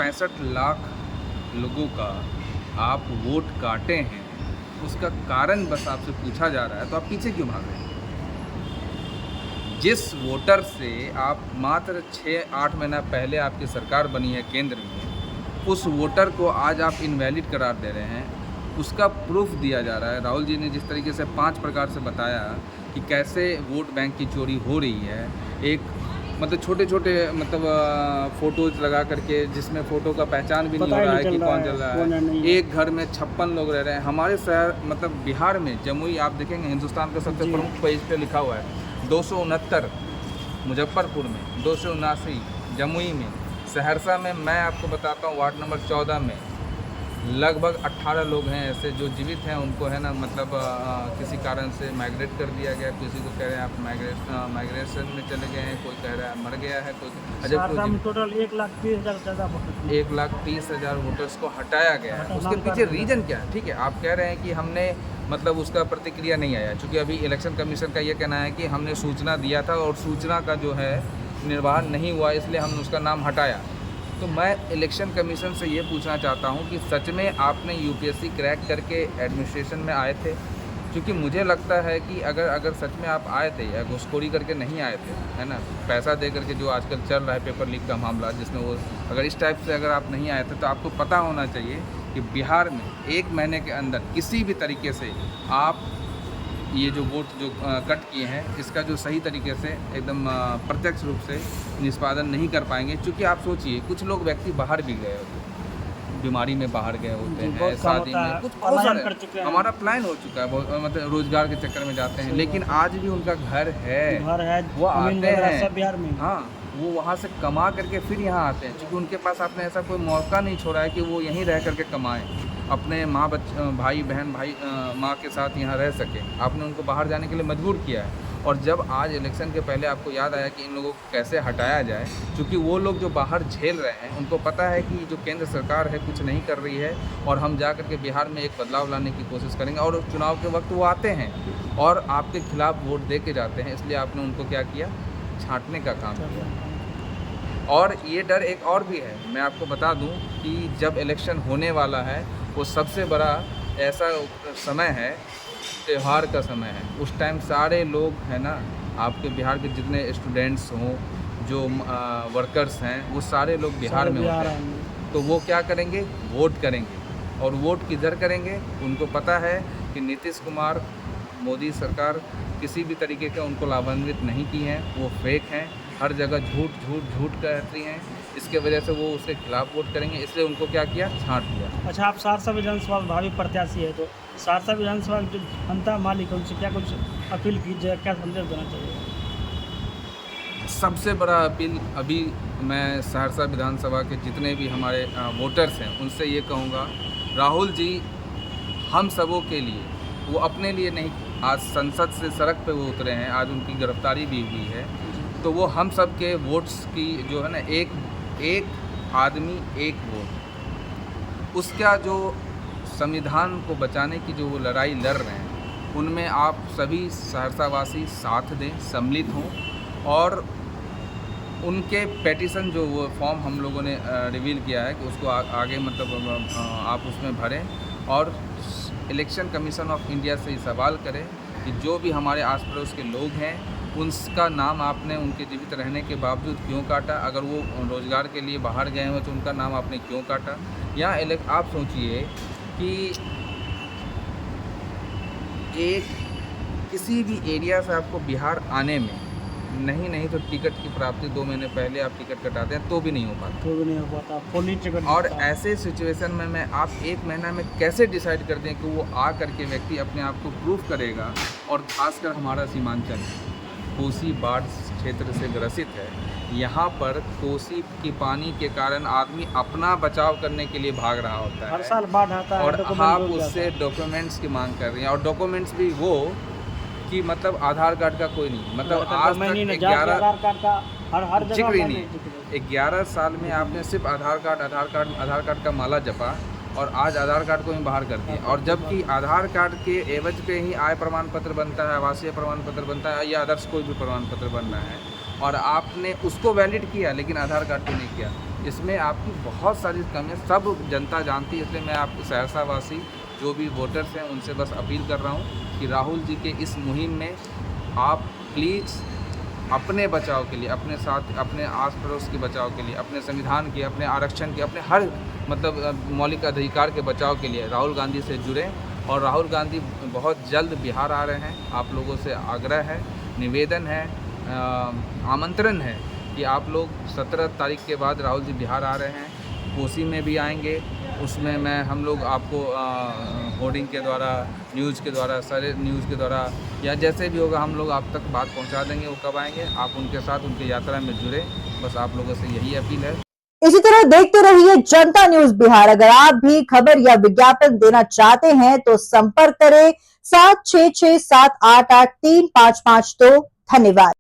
65 लाख लोगों का आप वोट काटे हैं, उसका कारण बस आपसे पूछा जा रहा है, तो आप पीछे क्यों भाग रहे हैं? जिस वोटर से आप मात्र 6-8 महीना पहले आपकी सरकार बनी है केंद्र में, उस वोटर को आज आप इनवैलिड करार दे रहे हैं, उसका प्रूफ दिया जा रहा है। राहुल जी ने जिस तरीके से 5 प्रकार से बताया कि कैसे वोट बैंक की चोरी हो रही है, एक मतलब छोटे छोटे मतलब फ़ोटोज़ लगा करके, जिसमें फ़ोटो का पहचान भी नहीं हो रहा है कि कौन चल रहा है। एक घर में 56 लोग रह रहे हैं। हमारे शहर मतलब बिहार में जमुई आप देखेंगे, हिंदुस्तान का सबसे प्रमुख पेज पे लिखा हुआ है 269, मुजफ्फरपुर में 279, जमुई में, सहरसा में मैं आपको बताता हूँ वार्ड नंबर 14 में लगभग 18 लोग हैं ऐसे जो जीवित हैं, उनको है ना मतलब किसी कारण से माइग्रेट कर दिया गया। किसी को कह रहे हैं आप माइग्रेशन में चले गए हैं, कोई कह रहा है मर गया है, कोई टोटल 1,30,000 1,30,000 वोटर्स को हटाया गया है। उसके पीछे रीज़न क्या है? ठीक है, आप कह रहे हैं कि हमने मतलब उसका प्रतिक्रिया नहीं आया, चूँकि अभी इलेक्शन कमीशन का ये कहना है कि हमने सूचना दिया था और सूचना का जो है निर्वहन नहीं हुआ, इसलिए हमने उसका नाम हटाया। तो मैं इलेक्शन कमीशन से ये पूछना चाहता हूँ कि सच में आपने यूपीएससी क्रैक करके एडमिनिस्ट्रेशन में आए थे? क्योंकि मुझे लगता है कि अगर सच में आप आए थे या घुसखोरी करके नहीं आए थे, है ना, पैसा दे करके जो आजकल चल रहा है पेपर लीक का मामला, जिसमें वो अगर इस टाइप से अगर आप नहीं आए थे, तो आपको पता होना चाहिए कि बिहार में 1 महीने के अंदर किसी भी तरीके से आप ये जो वोट जो कट किए हैं, इसका जो सही तरीके से एकदम प्रत्यक्ष रूप से निष्पादन नहीं कर पाएंगे। क्योंकि आप सोचिए, कुछ लोग व्यक्ति बाहर भी गए होते हैं, बीमारी में बाहर गए होते हैं, शादी में, कुछ बहुत सारे हमारा प्लान हो चुका है, मतलब रोजगार के चक्कर में जाते हैं, लेकिन आज भी उनका घर है, वो आते हैं बिहार में, हाँ, वो वहाँ से कमा करके फिर यहाँ आते हैं, क्योंकि उनके पास आपने ऐसा कोई मौका नहीं छोड़ा है कि वो यहीं रह करके कमाएं, अपने माँ भाई बहन माँ के साथ यहाँ रह सके। आपने उनको बाहर जाने के लिए मजबूर किया है। और जब आज इलेक्शन के पहले आपको याद आया कि इन लोगों को कैसे हटाया जाए, क्योंकि वो लोग जो बाहर झेल रहे हैं, उनको पता है कि जो केंद्र सरकार है कुछ नहीं कर रही है, और हम जा कर के बिहार में एक बदलाव लाने की कोशिश करेंगे। और चुनाव के वक्त वो आते हैं और आपके खिलाफ वोट दे के जाते हैं, इसलिए आपने उनको क्या किया, छांटने का काम किया। और ये डर एक और भी है, मैं आपको बता दूं कि जब इलेक्शन होने वाला है, वो सबसे बड़ा ऐसा समय है, त्यौहार का समय है। उस टाइम सारे लोग है ना, आपके बिहार के जितने स्टूडेंट्स हों, जो वर्कर्स हैं, वो सारे लोग बिहार में होते हैं। तो वो क्या करेंगे, वोट करेंगे, और वोट किधर करेंगे? उनको पता है कि नीतीश कुमार, मोदी सरकार किसी भी तरीके का उनको लाभान्वित नहीं की हैं, वो फेक हैं, हर जगह झूठ कहती हैं, इसके वजह से वो उसके खिलाफ वोट करेंगे, इसलिए उनको क्या किया, छांट दिया। अच्छा, आप सहरसा विधानसभा भावी प्रत्याशी है, तो सहरसा विधानसभा जो जनता मालिक, उनसे क्या कुछ अपील कीजिए, क्या संदेश देना चाहिए? सबसे बड़ा अपील अभी मैं सहरसा विधानसभा के जितने भी हमारे वोटर्स हैं, उनसे ये कहूँगा, राहुल जी हम सबों के लिए, वो अपने लिए नहीं, आज संसद से सड़क पे वो उतरे हैं, आज उनकी गिरफ्तारी भी हुई है, तो वो हम सब के वोट्स की जो है ना, एक आदमी एक वोट, उसका जो संविधान को बचाने की जो वो लड़ाई लड़ रहे हैं, उनमें आप सभी सहरसावासी साथ दें, सम्मिलित हों, और उनके पेटिशन जो वो फॉर्म हम लोगों ने रिवील किया है कि उसको आगे मतलब आप उसमें भरें, और इलेक्शन कमीशन ऑफ इंडिया से सवाल करें कि जो भी हमारे आस पड़ोस के लोग हैं, उनका नाम आपने उनके जीवित रहने के बावजूद क्यों काटा? अगर वो रोज़गार के लिए बाहर गए हुए तो उनका नाम आपने क्यों काटा? या आप सोचिए कि किसी भी एरिया से आपको बिहार आने में नहीं तो टिकट की प्राप्ति 2 महीने पहले आप टिकट कटाते हैं तो भी नहीं हो पाता, फुली टिकट। और ऐसे सिचुएशन में आप 1 महीना में कैसे डिसाइड करते हैं कि वो आ करके व्यक्ति अपने आप को प्रूफ करेगा? और खासकर हमारा सीमांचल कोसी बाढ़ क्षेत्र से ग्रसित है, यहाँ पर कोसी की पानी के कारण आदमी अपना बचाव करने के लिए भाग रहा होता है, हर साल बाढ़ आता है, और आप उससे डॉक्यूमेंट्स की मांग कर रही हैं, और डॉक्यूमेंट्स भी वो कि मतलब आधार कार्ड का कोई नहीं, मतलब आज तक 11 जिक्र नहीं, 11 साल में आपने सिर्फ आधार कार्ड का माला जपा, और आज आधार कार्ड को ही बाहर कर दिया। और जबकि आधार कार्ड के एवज पे ही आय प्रमाण पत्र बनता है, आवासीय प्रमाण पत्र बनता है, या अदर्स कोई भी प्रमाण पत्र बनना है, और आपने उसको वैलिड किया लेकिन आधार कार्ड को नहीं किया। इसमें आपकी बहुत सारी कमियां सब जनता जानती है, इसलिए मैं आपको सहरसा वासी जो भी वोटर्स हैं उनसे बस अपील कर रहा हूँ कि राहुल जी के इस मुहिम में आप प्लीज़ अपने बचाव के लिए, अपने साथ, अपने आस पड़ोस के बचाव के लिए, अपने संविधान के, अपने आरक्षण के, अपने हर मतलब मौलिक अधिकार के बचाव के लिए राहुल गांधी से जुड़ें। और राहुल गांधी बहुत जल्द बिहार आ रहे हैं। आप लोगों से आग्रह है, निवेदन है, आमंत्रण है कि आप लोग 17 तारीख के बाद राहुल जी बिहार आ रहे हैं, कोसी में भी आएंगे। उसमें हम लोग आपको होर्डिंग के द्वारा, न्यूज़ के द्वारा, सारे न्यूज़ के द्वारा या जैसे भी होगा हम लोग आप तक बात पहुंचा देंगे। वो कब आएंगे, आप उनके साथ उनकी यात्रा में जुड़े, बस आप लोगों से यही अपील है। इसी तरह देखते रहिए जनता न्यूज बिहार। अगर आप भी खबर या विज्ञापन देना चाहते हैं तो संपर्क करें 7667883552। धन्यवाद।